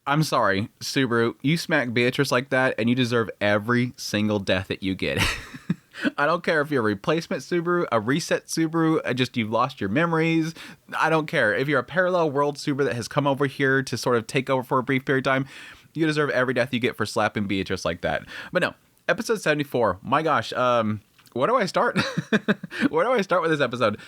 I'm sorry, Subaru, you smack Beatrice like that, and you deserve every single death that you get. I don't care if you're a replacement Subaru, a reset Subaru, just you've lost your memories. I don't care. If you're a parallel world Subaru that has come over here to sort of take over for a brief period of time, you deserve every death you get for slapping Beatrice like that. But no, episode 74. My gosh, where do I start? Where do I start with this episode?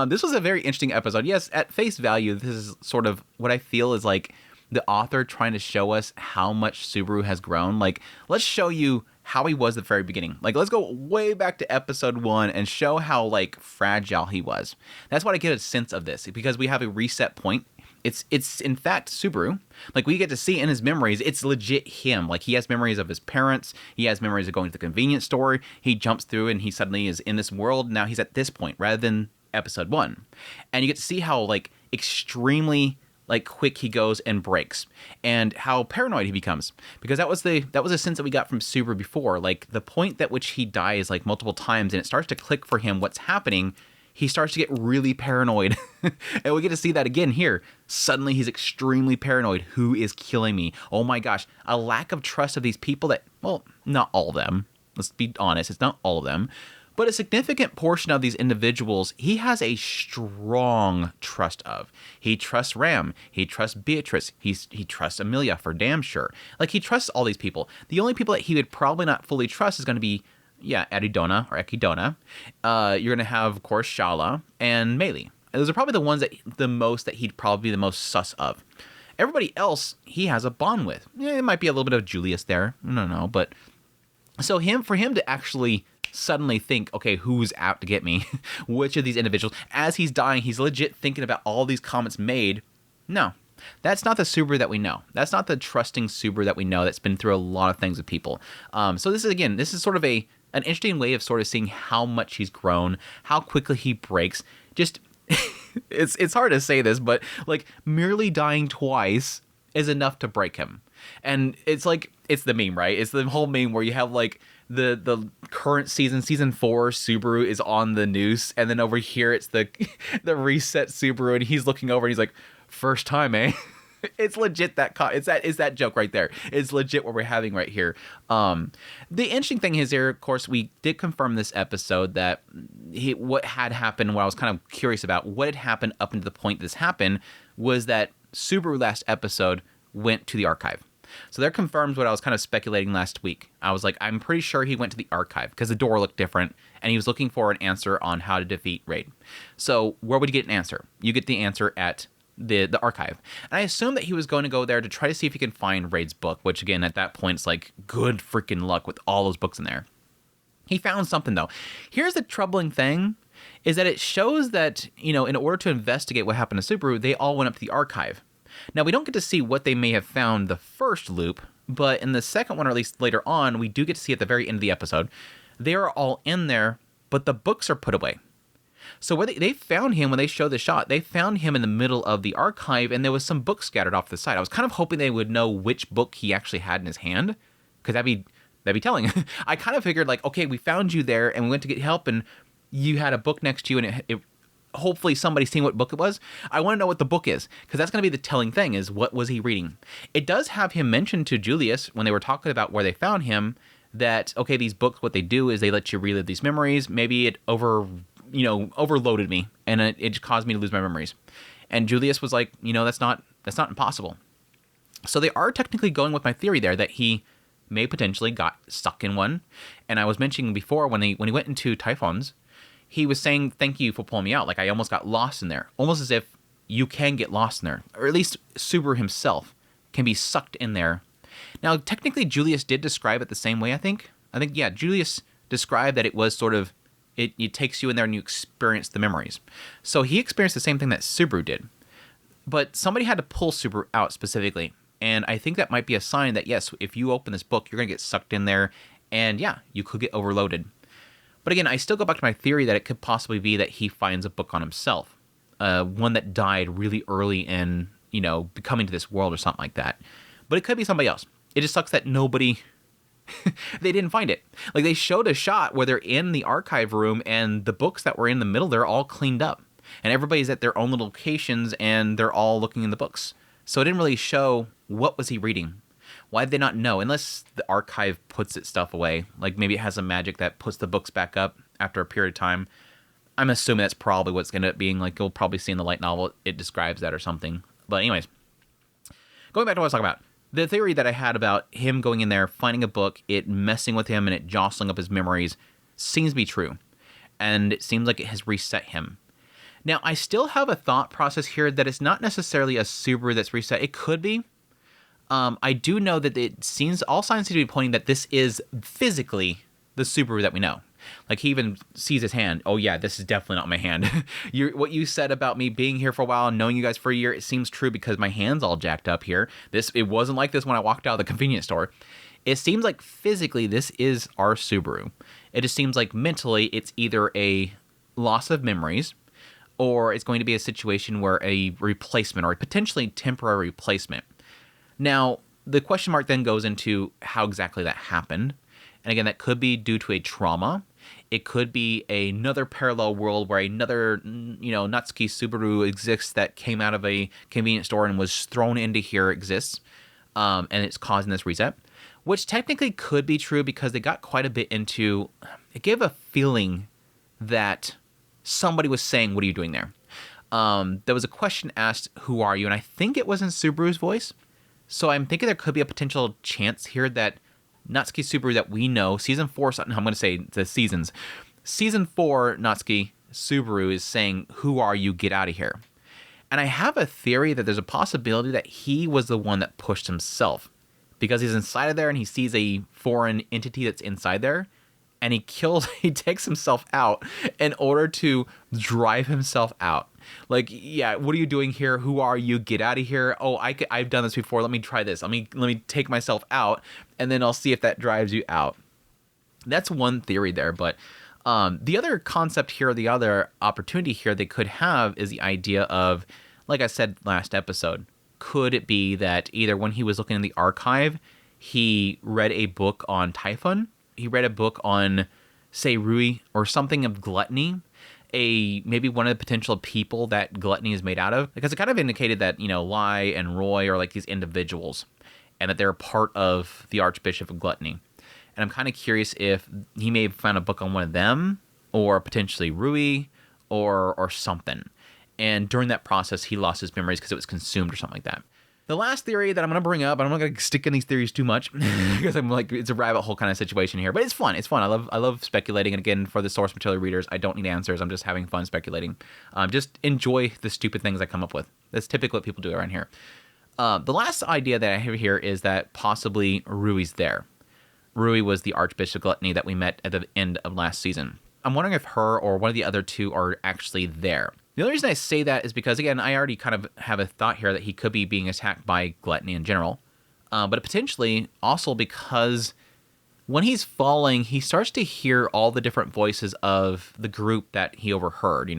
This was a very interesting episode. Yes, at face value, this is sort of what I feel is like the author trying to show us how much Subaru has grown. Like, let's show you how he was at the very beginning. Like, let's go way back to episode 1 and show how, like, fragile he was. That's what I get a sense of this, because we have a reset point. It's in fact Subaru. Like, we get to see in his memories, it's legit him. Like, he has memories of his parents. He has memories of going to the convenience store. He jumps through and he suddenly is in this world. Now he's at this point rather than episode 1. And you get to see how, like, extremely, like, quick he goes and breaks, and how paranoid he becomes, because that was a sense that we got from Subaru before. Like, the point at which he dies, like, multiple times, and it starts to click for him what's happening. He starts to get really paranoid. And we get to see that again here. Suddenly he's extremely paranoid. Who is killing me? Oh my gosh. A lack of trust of these people that, well, not all of them. Let's be honest. It's not all of them. But a significant portion of these individuals, he has a strong trust of. He trusts Ram. He trusts Beatrice. He trusts Amelia for damn sure. Like, he trusts all these people. The only people that he would probably not fully trust is going to be, Eridona or Ekidona. You're going to have, of course, Shala and Meili. And those are probably the ones that he'd probably be the most sus of. Everybody else, he has a bond with. Yeah, it might be a little bit of Julius there. I don't know. But so for him to actually suddenly think, okay, who's out to get me? Which of these individuals? As he's dying, he's legit thinking about all these comments made. No, that's not the Subaru that we know. That's not the trusting Subaru that we know that's been through a lot of things with people. So this is sort of an interesting way of sort of seeing how much he's grown, how quickly he breaks. Just, it's hard to say this, but like merely dying twice is enough to break him. And it's like, it's the meme, right? It's the whole meme where you have like the current season 4 Subaru is on the noose, and then over here it's the reset Subaru, and he's looking over and he's like, first time, eh? It's legit it's that joke right there. It's legit what we're having right here. The interesting thing is here, of course, we did confirm this episode that what had happened, what I was kind of curious about, what had happened up until the point this happened, was that Subaru last episode went to the archive. So that confirms what I was kind of speculating last week. I was like, I'm pretty sure he went to the archive because the door looked different, and he was looking for an answer on how to defeat Raid. So where would you get an answer? You get the answer at the archive. And I assume that he was going to go there to try to see if he can find Raid's book, which again, at that point, it's like good freaking luck with all those books in there. He found something though. Here's the troubling thing, is that it shows that, in order to investigate what happened to Subaru, they all went up to the archive. Now, we don't get to see what they may have found the first loop, but in the second one, or at least later on, we do get to see at the very end of the episode, they are all in there, but the books are put away. So where they found him, when they showed the shot, they found him in the middle of the archive, and there was some books scattered off to the side. I was kind of hoping they would know which book he actually had in his hand, because that'd be telling. I kind of figured, like, okay, we found you there, and we went to get help, and you had a book next to you, and it hopefully somebody's seen what book it was. I want to know what the book is, because that's going to be the telling thing, is what was he reading. It does have him mention to Julius, when they were talking about where they found him, that, okay, these books, what they do is they let you relive these memories. Maybe it overloaded me, and it just caused me to lose my memories. And Julius was like, that's not impossible. So they are technically going with my theory there that he may potentially got stuck in one. And I was mentioning before, when he went into Typhon's, he was saying, thank you for pulling me out. Like, I almost got lost in there. Almost as if you can get lost in there. Or at least Subaru himself can be sucked in there. Now, technically, Julius did describe it the same way, I think. Yeah, Julius described that it was sort of, it takes you in there and you experience the memories. So he experienced the same thing that Subaru did. But somebody had to pull Subaru out specifically. And I think that might be a sign that, yes, if you open this book, you're going to get sucked in there. And yeah, you could get overloaded. But again, I still go back to my theory that it could possibly be that he finds a book on himself. One that died really early in, coming to this world or something like that. But it could be somebody else. It just sucks that nobody... they didn't find it. Like, they showed a shot where they're in the archive room, and the books that were in the middle, they're all cleaned up. And everybody's at their own little locations, and they're all looking in the books. So it didn't really show what was he reading. Why did they not know? Unless the archive puts its stuff away. Like maybe it has a magic that puts the books back up after a period of time. I'm assuming that's probably what's going to end up being. Like you'll probably see in the light novel, it describes that or something. But anyways, going back to what I was talking about. The theory that I had about him going in there, finding a book, it messing with him and it jostling up his memories seems to be true. And it seems like it has reset him. Now, I still have a thought process here that it's not necessarily a Subaru that's reset. It could be. I do know that all signs seem to be pointing that this is physically the Subaru that we know. Like he even sees his hand. Oh yeah, this is definitely not my hand. What you said about me being here for a while and knowing you guys for a year, it seems true because my hand's all jacked up here. It wasn't like this when I walked out of the convenience store. It seems like physically this is our Subaru. It just seems like mentally it's either a loss of memories or it's going to be a situation where a replacement or a potentially temporary replacement. Now, the question mark then goes into how exactly that happened. And again, that could be due to a trauma. It could be another parallel world where another, Natsuki Subaru exists that came out of a convenience store and was thrown into here exists. And it's causing this reset. Which technically could be true because they got quite a bit into... It gave a feeling that somebody was saying, what are you doing there? There was a question asked, who are you? And I think it was in Subaru's voice. So I'm thinking there could be a potential chance here that Natsuki Subaru that we know, Season 4, I'm going to say the seasons. Season 4, Natsuki Subaru is saying, who are you? Get out of here. And I have a theory that there's a possibility that he was the one that pushed himself. Because he's inside of there and he sees a foreign entity that's inside there. And he takes himself out in order to drive himself out. Like, yeah, what are you doing here? Who are you? Get out of here. Oh, I've done this before. Let me try this. Let me take myself out, and then I'll see if that drives you out. That's one theory there. But the other concept here, the other opportunity here they could have is the idea of, like I said last episode, could it be that either when he was looking in the archive, he read a book on Typhon, he read a book on, say, Rui, or something of gluttony, maybe one of the potential people that gluttony is made out of, because it kind of indicated that, Lai and Roy are like these individuals, and that they're part of the Archbishop of Gluttony. And I'm kind of curious if he may have found a book on one of them, or potentially Rui, or something. And during that process, he lost his memories because it was consumed or something like that. The last theory that I'm going to bring up, I'm not going to stick in these theories too much because I'm like, it's a rabbit hole kind of situation here, but it's fun. It's fun. I love speculating. And again, for the source material readers, I don't need answers. I'm just having fun speculating. Just enjoy the stupid things I come up with. That's typically what people do around here. The last idea that I have here is that possibly Rui's there. Rui was the Archbishop of Gluttony that we met at the end of last season. I'm wondering if her or one of the other two are actually there. The only reason I say that is because, again, I already kind of have a thought here that he could be being attacked by gluttony in general. But potentially also because when he's falling, he starts to hear all the different voices of the group that he overheard,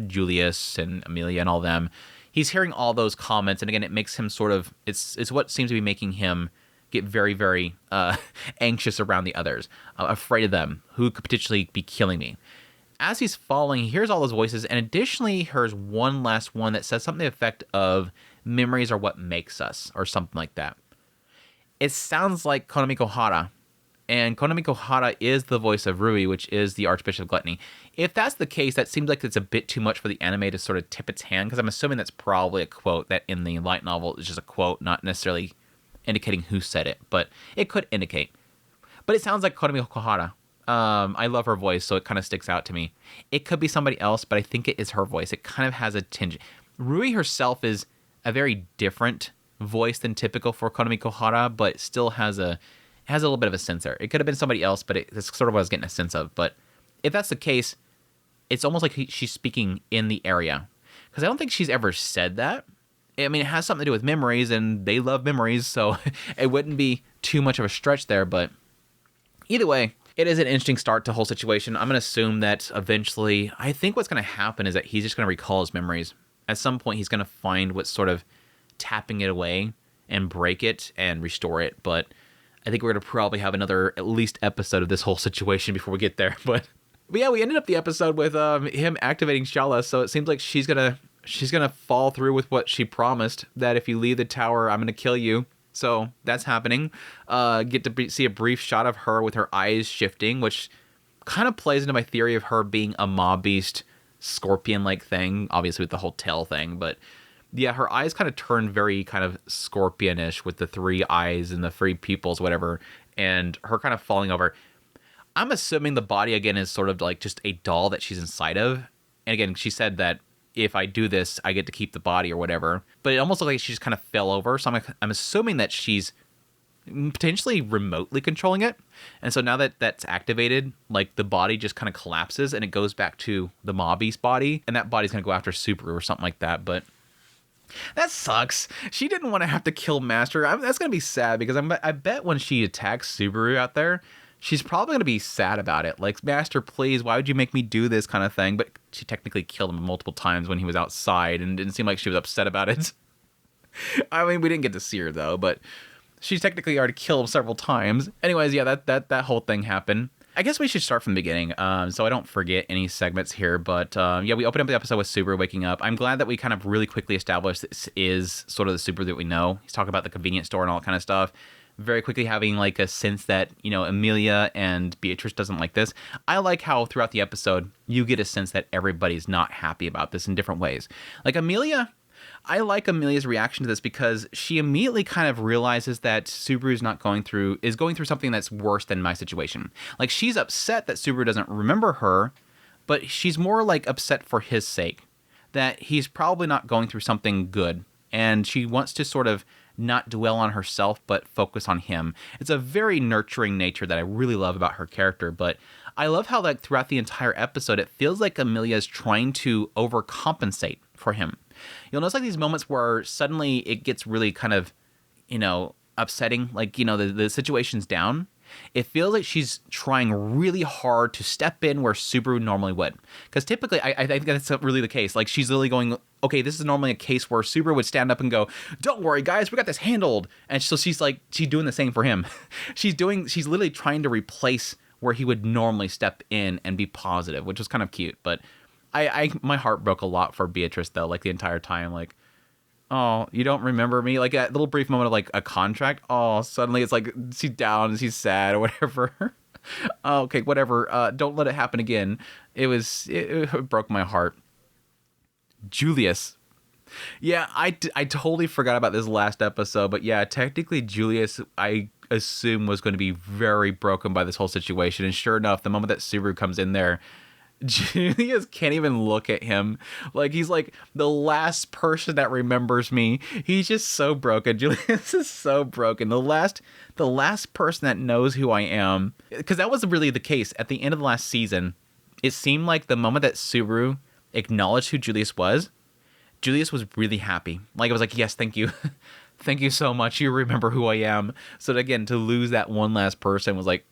Julius and Amelia and all them. He's hearing all those comments. And again, it makes him sort of, it's what seems to be making him get very, very anxious around the others, afraid of them, who could potentially be killing me. As he's falling, he hears all those voices, and additionally he hears one last one that says something to the effect of, memories are what makes us, or something like that. It sounds like Konami Kohara, and Konami Kohara is the voice of Rui, which is the Archbishop of Gluttony. If that's the case, that seems like it's a bit too much for the anime to sort of tip its hand, because I'm assuming that's probably a quote that in the light novel is just a quote, not necessarily indicating who said it, but it could indicate. But it sounds like Konami Kohara. I love her voice, so it kind of sticks out to me. It could be somebody else, but I think it is her voice. It kind of has a tinge. Rui herself is a very different voice than typical for Konami Kohara, but still has a little bit of a sense there. It could have been somebody else, but that's sort of what I was getting a sense of. But if that's the case, it's almost like she's speaking in the area. Because I don't think she's ever said that. I mean, it has something to do with memories, and they love memories, so it wouldn't be too much of a stretch there. But either way, it is an interesting start to the whole situation. I'm going to assume that eventually, I think what's going to happen is that he's just going to recall his memories. At some point, he's going to find what's sort of tapping it away and break it and restore it. But I think we're going to probably have another at least episode of this whole situation before we get there. But yeah, we ended up the episode with him activating Shala, so it seems like she's going to she's going to fall through with what she promised, that if you leave the tower, I'm going to kill you. So that's happening. Get to see a brief shot of her with her eyes shifting, which kind of plays into my theory of her being a mob beast scorpion-like thing, obviously with the whole tail thing. But yeah, her eyes kind of turn very kind of scorpionish with the 3 eyes and the 3 pupils, whatever, and her kind of falling over. I'm assuming the body, again, is sort of like just a doll that she's inside of. And again, she said that if I do this, I get to keep the body or whatever. But it almost looked like she just kind of fell over. So I'm assuming that she's potentially remotely controlling it. And so now that that's activated, like the body just kind of collapses and it goes back to the mob beast body. And that body's going to go after Subaru or something like that. But that sucks. She didn't want to have to kill Master. That's going to be sad because I bet when she attacks Subaru out there, she's probably going to be sad about it. Like, Master, please, why would you make me do this kind of thing? But she technically killed him multiple times when he was outside, and it didn't seem like she was upset about it. I mean, we didn't get to see her, though, but she's technically already killed him several times. Anyways, yeah, that whole thing happened. I guess we should start from the beginning, so I don't forget any segments here. But yeah, we open up the episode with Subaru waking up. I'm glad that we kind of really quickly established this is sort of the Subaru that we know. He's talking about the convenience store and all that kind of stuff. Very quickly having like a sense that, you know, Amelia and Beatrice doesn't like this. I like how throughout the episode you get a sense that everybody's not happy about this in different ways. Like Amelia, I like Amelia's reaction to this because she immediately kind of realizes that Subaru is going through something that's worse than my situation. Like, she's upset that Subaru doesn't remember her, but she's more like upset for his sake, that he's probably not going through something good, and she wants to sort of not dwell on herself, but focus on him. It's a very nurturing nature that I really love about her character, but I love how, like, throughout the entire episode, it feels like Amelia is trying to overcompensate for him. You'll notice, like, these moments where suddenly it gets really kind of, you know, upsetting, like, you know, the situation's down. It feels like she's trying really hard to step in where Subaru normally would. Because typically, I think that's really the case. Like, she's literally going, okay, this is normally a case where Subaru would stand up and go, don't worry, guys, we got this handled. And so she's doing the same for him. She's literally trying to replace where he would normally step in and be positive, which was kind of cute. But my heart broke a lot for Beatrice, though, like, the entire time. Like, oh, you don't remember me? Like, that little brief moment of, like, a contract. Oh, suddenly it's like she's down and she's sad or whatever. Oh, okay, whatever. Don't let it happen again. It broke my heart. Julius. Yeah, I totally forgot about this last episode, but yeah, technically Julius, I assume, was going to be very broken by this whole situation. And sure enough, the moment that Subaru comes in there, Julius can't even look at him. Like, he's like the last person that remembers me. He's just so broken. Julius is so broken. The last person that knows who I am. Because that was really the case. At the end of the last season, it seemed like the moment that Subaru acknowledged who Julius was really happy. Like, it was like, yes, thank you. Thank you so much. You remember who I am. So again, to lose that one last person was like,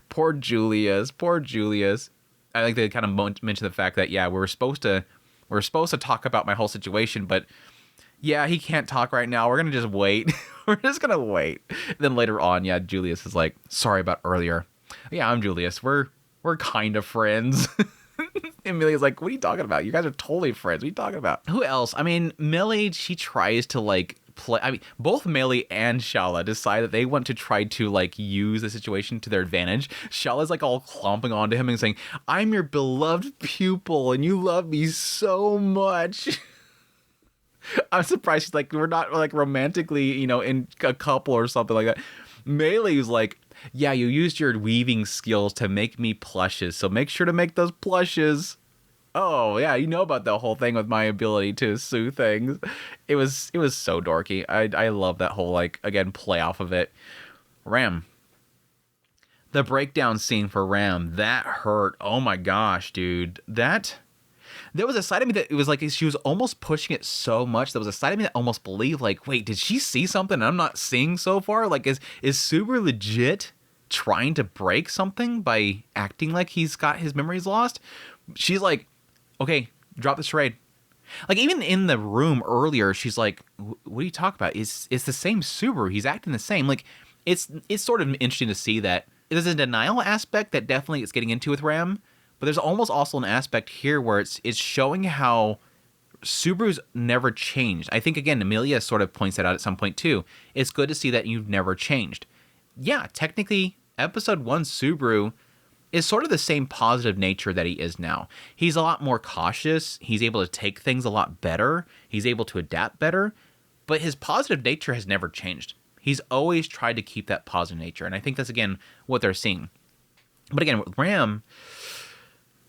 poor Julius. Poor Julius. I think they kind of mentioned the fact that, yeah, we're supposed to talk about my whole situation, but yeah, he can't talk right now. We're going to just wait. We're just going to wait. Then later on, yeah, Julius is like, sorry about earlier. Yeah, I'm Julius. We're kind of friends. Amelia's like, what are you talking about? You guys are totally friends. What are you talking about? Who else? I mean, Millie, she tries to, like, play. I mean, both Millie and Shala decide that they want to try to, like, use the situation to their advantage. Shala's, like, all clomping onto him and saying, I'm your beloved pupil and you love me so much. I'm surprised she's like, we're not, like, romantically, you know, in a couple or something like that. Millie's like, yeah, you used your weaving skills to make me plushes, so make sure to make those plushes. Oh, yeah, you know about the whole thing with my ability to sew things. It was so dorky. I love that whole, like, again, play off of it. Ram. The breakdown scene for Ram, that hurt. Oh my gosh, dude. There was a side of me that it was like she was almost pushing it so much. There was a side of me that almost believed, like, wait, did she see something I'm not seeing so far? Like, is Subaru legit trying to break something by acting like he's got his memories lost? She's like, okay, drop the charade. Like, even in the room earlier, she's like, what are you talking about? It's the same Subaru. He's acting the same. Like, it's sort of interesting to see that there's a denial aspect that definitely it's getting into with Ram, but there's almost also an aspect here where it's showing how Subaru's never changed. I think, again, Amelia sort of points that out at some point, too. It's good to see that you've never changed. Yeah, technically, episode 1 Subaru is sort of the same positive nature that he is now. He's a lot more cautious. He's able to take things a lot better. He's able to adapt better. But his positive nature has never changed. He's always tried to keep that positive nature. And I think that's, again, what they're seeing. But again, with Ram,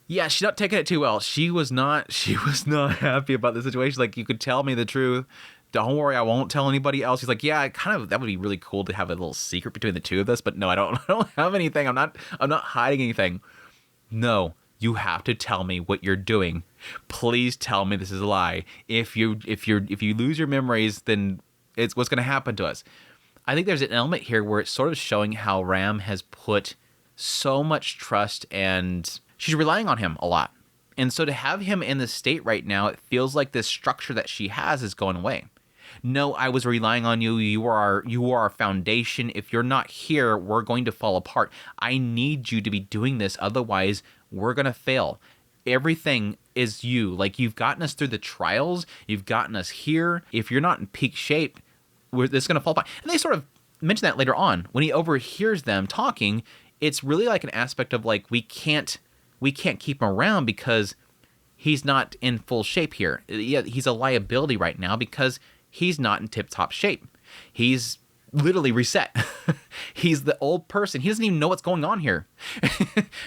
yeah, she's not taking it too well. She was not happy about the situation. Like, you could tell me the truth. Don't worry, I won't tell anybody else. He's like, yeah, that would be really cool to have a little secret between the two of us, but no, I don't have anything. I'm not hiding anything. No, you have to tell me what you're doing. Please tell me this is a lie. If you lose your memories, then it's what's going to happen to us. I think there's an element here where it's sort of showing how Ram has put so much trust, and she's relying on him a lot. And so to have him in this state right now, it feels like this structure that she has is going away. No, I was relying on you. You are our foundation. If you're not here, we're going to fall apart. I need you to be doing this. Otherwise, we're going to fail. Everything is you. Like, you've gotten us through the trials. You've gotten us here. If you're not in peak shape, this is going to fall apart. And they sort of mention that later on. When he overhears them talking, it's really like an aspect of, like, we can't keep him around because he's not in full shape here. Yeah, he's a liability right now because he's not in tip-top shape. He's literally reset. He's the old person. He doesn't even know what's going on here.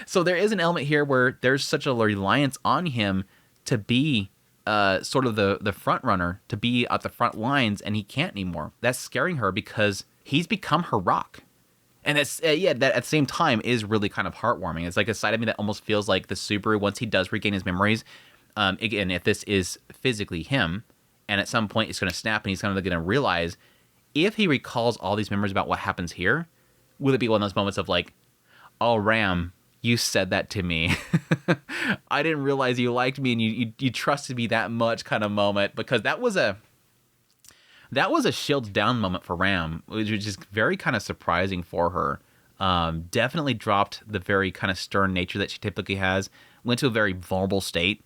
So there is an element here where there's such a reliance on him to be sort of the front runner, to be at the front lines, and he can't anymore. That's scaring her because he's become her rock. And it's that at the same time is really kind of heartwarming. It's like a side of me that almost feels like the Subaru, once he does regain his memories, again, if this is physically him, and at some point it's going to snap and he's kind of going to realize, if he recalls all these memories about what happens here, will it be one of those moments of like, oh, Ram, you said that to me. I didn't realize you liked me and you trusted me that much kind of moment, because that was a shields down moment for Ram, which was just very kind of surprising for her. Definitely dropped the very kind of stern nature that she typically has, went to a very vulnerable state.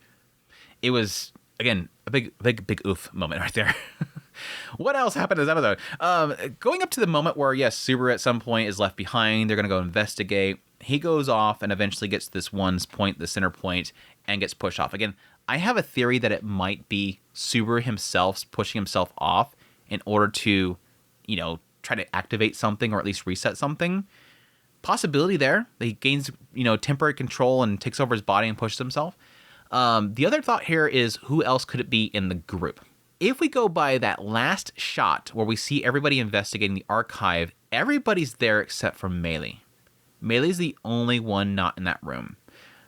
It was, again, a big oof moment right there. What else happened in this episode? Going up to the moment where, yes, Subaru at some point is left behind. They're going to go investigate. He goes off and eventually gets this one point, the center point, and gets pushed off. Again, I have a theory that it might be Subaru himself pushing himself off in order to, try to activate something or at least reset something. Possibility there. He gains, temporary control and takes over his body and pushes himself. The other thought here is, who else could it be in the group? If we go by that last shot where we see everybody investigating the archive, everybody's there except for Meili. Meili's the only one not in that room.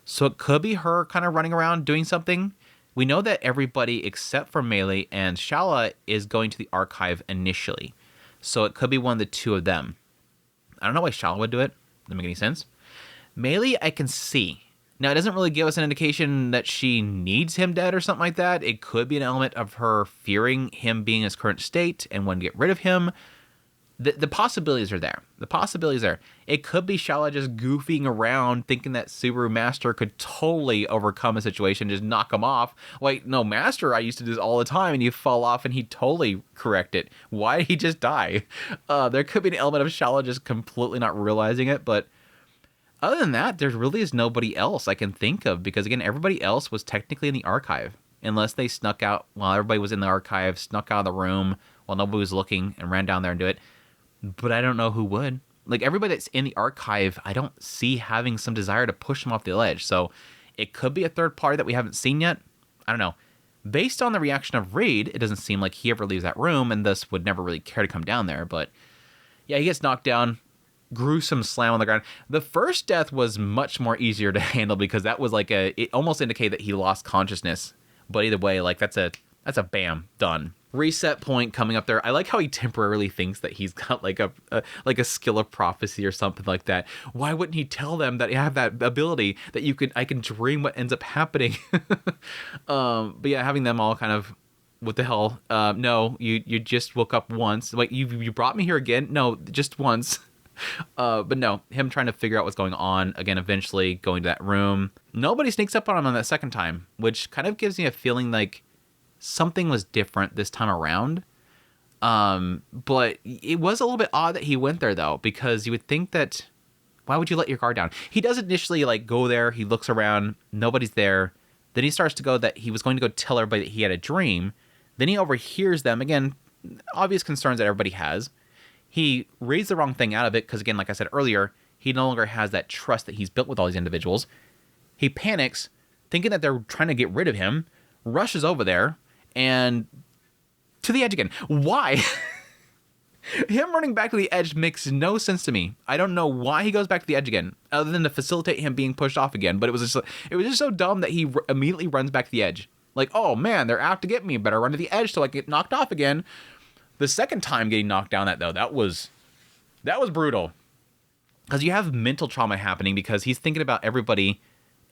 So it could be her kind of running around doing something. We know that everybody except for Meili and Shala is going to the archive initially. So it could be one of the two of them. I don't know why Shala would do it. Doesn't make any sense. Meili, I can see. Now, it doesn't really give us an indication that she needs him dead or something like that. It could be an element of her fearing him being in his current state and wanting to get rid of him. The possibilities are there. It could be Shala just goofing around, thinking that Subaru Master could totally overcome a situation, just knock him off. Like, no, Master, I used to do this all the time, and you fall off, and he'd totally correct it. Why did he just die? There could be an element of Shala just completely not realizing it, but other than that, there really is nobody else I can think of, because, again, everybody else was technically in the archive, unless they snuck out while everybody was in the archive, snuck out of the room while nobody was looking, and ran down there and do it. But I don't know who would. Like, everybody that's in the archive, I don't see having some desire to push them off the ledge. So it could be a third party that we haven't seen yet. I don't know. Based on the reaction of Reed, it doesn't seem like he ever leaves that room and thus would never really care to come down there. But yeah, he gets knocked down. Gruesome slam on the ground. The first death was much more easier to handle because that was like it almost indicated that he lost consciousness. But either way, like that's a bam, done. Reset point coming up there. I like how he temporarily thinks that he's got like a skill of prophecy or something like that. Why wouldn't he tell them that you have that ability that I can dream what ends up happening? But yeah, having them all kind of, what the hell? No, you just woke up once. Like you brought me here again? No, just once. But no, him trying to figure out what's going on. Again, eventually going to that room. Nobody sneaks up on him on that second time, which kind of gives me a feeling like something was different this time around. But it was a little bit odd that he went there, though, because you would think that, why would you let your guard down? He does initially, like, go there, he looks around, nobody's there. Then he starts to go that he was going to go tell everybody that he had a dream. Then he overhears them. Again, obvious concerns that everybody has. He reads the wrong thing out of it, because, again, like I said earlier, he no longer has that trust that he's built with all these individuals. He panics, thinking that they're trying to get rid of him, rushes over there, and to the edge again. Why? Him running back to the edge makes no sense to me. I don't know why he goes back to the edge again, other than to facilitate him being pushed off again. But it was just so dumb that he immediately runs back to the edge. Like, oh man, they're out to get me. Better run to the edge so I get knocked off again. The second time getting knocked down, that was brutal. Because you have mental trauma happening because he's thinking about everybody.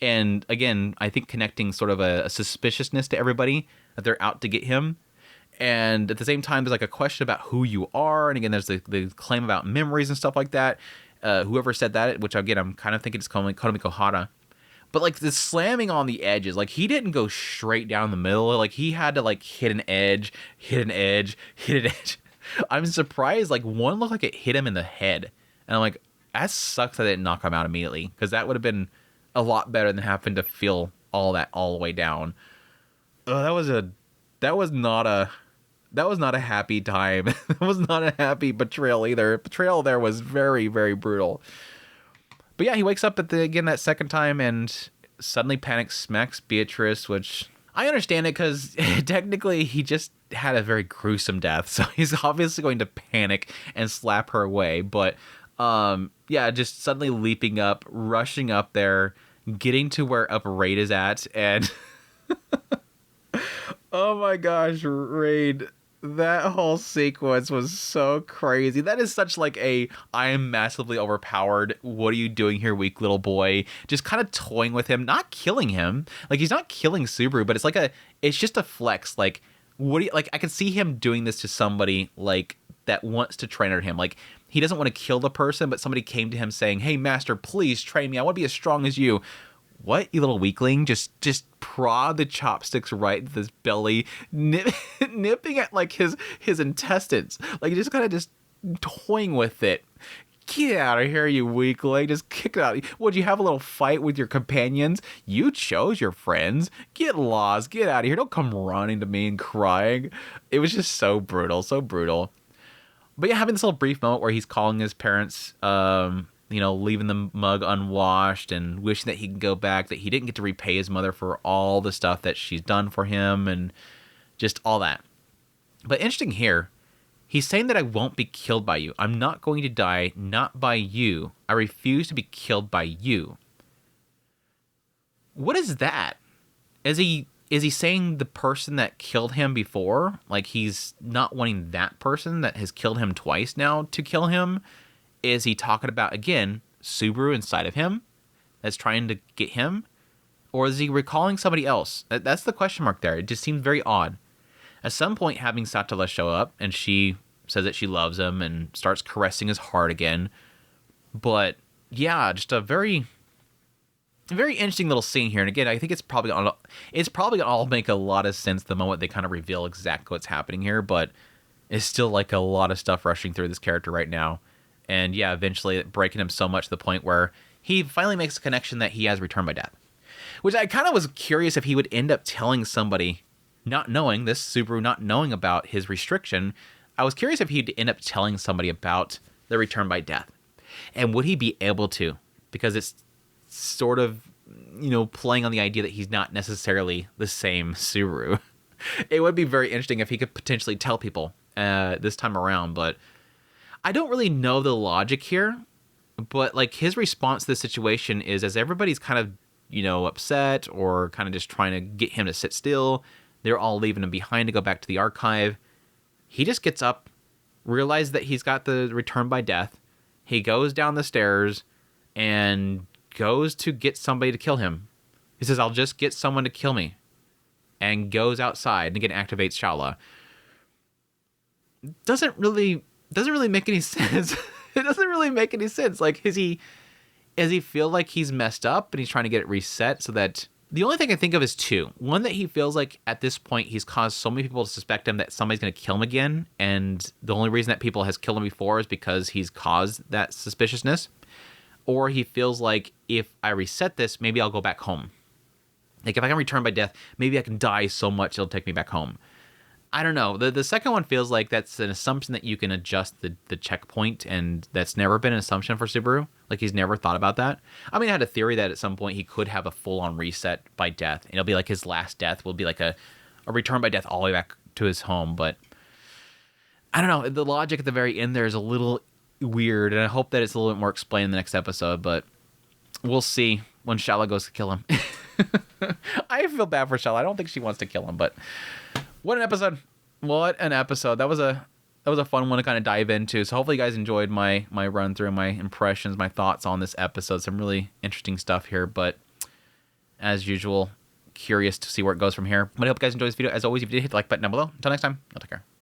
And again, I think connecting sort of a suspiciousness to everybody that they're out to get him. And at the same time, there's like a question about who you are. And again, there's the claim about memories and stuff like that. Whoever said that, which again, I'm kind of thinking it's Konomi Kohara. But like the slamming on the edges, like he didn't go straight down the middle. Like he had to like hit an edge. I'm surprised. Like one looked like it hit him in the head. And I'm like, that sucks that it didn't knock him out immediately. Because that would have been a lot better than having to feel all that all the way down. That was not a happy time. That was not a happy betrayal either. Betrayal there was very, very brutal. But yeah, he wakes up that second time and suddenly panics, smacks Beatrice, which I understand it because technically he just had a very gruesome death. So he's obviously going to panic and slap her away. But yeah, just suddenly leaping up, rushing up there, getting to where Upper Raid is at, and oh my gosh, Raid. That whole sequence was so crazy. That is such like I am massively overpowered. What are you doing here, weak little boy? Just kind of toying with him, not killing him. Like he's not killing Subaru, but it's just a flex. Like what do you, like I could see him doing this to somebody like that wants to train under him. Like he doesn't want to kill the person, but somebody came to him saying, "Hey master, please train me. I want to be as strong as you." What, you little weakling? Just prod the chopsticks right into his belly, nipping at like his intestines. Like just kind of just toying with it. Get out of here, you weakling. Just kick it out. Would you have a little fight with your companions? You chose your friends. Get lost. Get out of here. Don't come running to me and crying. It was just so brutal. So brutal. But yeah, having this little brief moment where he's calling his parents, leaving the mug unwashed and wishing that he could go back, that he didn't get to repay his mother for all the stuff that she's done for him and just all that. But interesting here, he's saying that I won't be killed by you. I'm not going to die, not by you. I refuse to be killed by you. What is that? Is he saying the person that killed him before? Like he's not wanting that person that has killed him twice now to kill him? Is he talking about, again, Subaru inside of him that's trying to get him? Or is he recalling somebody else? That's the question mark there. It just seems very odd. At some point, having Satala show up, and she says that she loves him and starts caressing his heart again. But, yeah, just a very, very interesting little scene here. And again, I think it's probably going to all make a lot of sense the moment they kind of reveal exactly what's happening here. But it's still like a lot of stuff rushing through this character right now. And yeah, eventually breaking him so much to the point where he finally makes a connection that he has returned by death. Which I kind of was curious if he would end up telling somebody, not knowing this, Subaru not knowing about his restriction. I was curious if he'd end up telling somebody about the return by death. And would he be able to? Because it's sort of, playing on the idea that he's not necessarily the same Subaru. It would be very interesting if he could potentially tell people this time around, but I don't really know the logic here, but like his response to the situation is as everybody's kind of, upset or kind of just trying to get him to sit still, they're all leaving him behind to go back to the archive. He just gets up, realizes that he's got the return by death. He goes down the stairs and goes to get somebody to kill him. He says, "I'll just get someone to kill me," and goes outside and again activates Shala. Doesn't really make any sense. It doesn't really make any sense. Like, does he feel like he's messed up and he's trying to get it reset so that The only thing I think of is two. One, that he feels like at this point he's caused so many people to suspect him that somebody's going to kill him again, and the only reason that people has killed him before is because he's caused that suspiciousness. Or he feels like, if I reset this, maybe I'll go back home. Like, if I can return by death, maybe I can die so much it'll take me back home. I don't know. The second one feels like that's an assumption that you can adjust the checkpoint, and that's never been an assumption for Subaru. Like, he's never thought about that. I mean, I had a theory that at some point he could have a full-on reset by death, and it'll be like his last death will be like a return by death all the way back to his home, but I don't know. The logic at the very end there is a little weird, and I hope that it's a little bit more explained in the next episode, but we'll see when Shala goes to kill him. I feel bad for Shala. I don't think she wants to kill him, but what an episode. What an episode. That was a fun one to kind of dive into. So hopefully you guys enjoyed my run through, my impressions, my thoughts on this episode. Some really interesting stuff here, but as usual, curious to see where it goes from here. But I hope you guys enjoyed this video. As always, if you did, hit the like button down below. Until next time, y'all take care.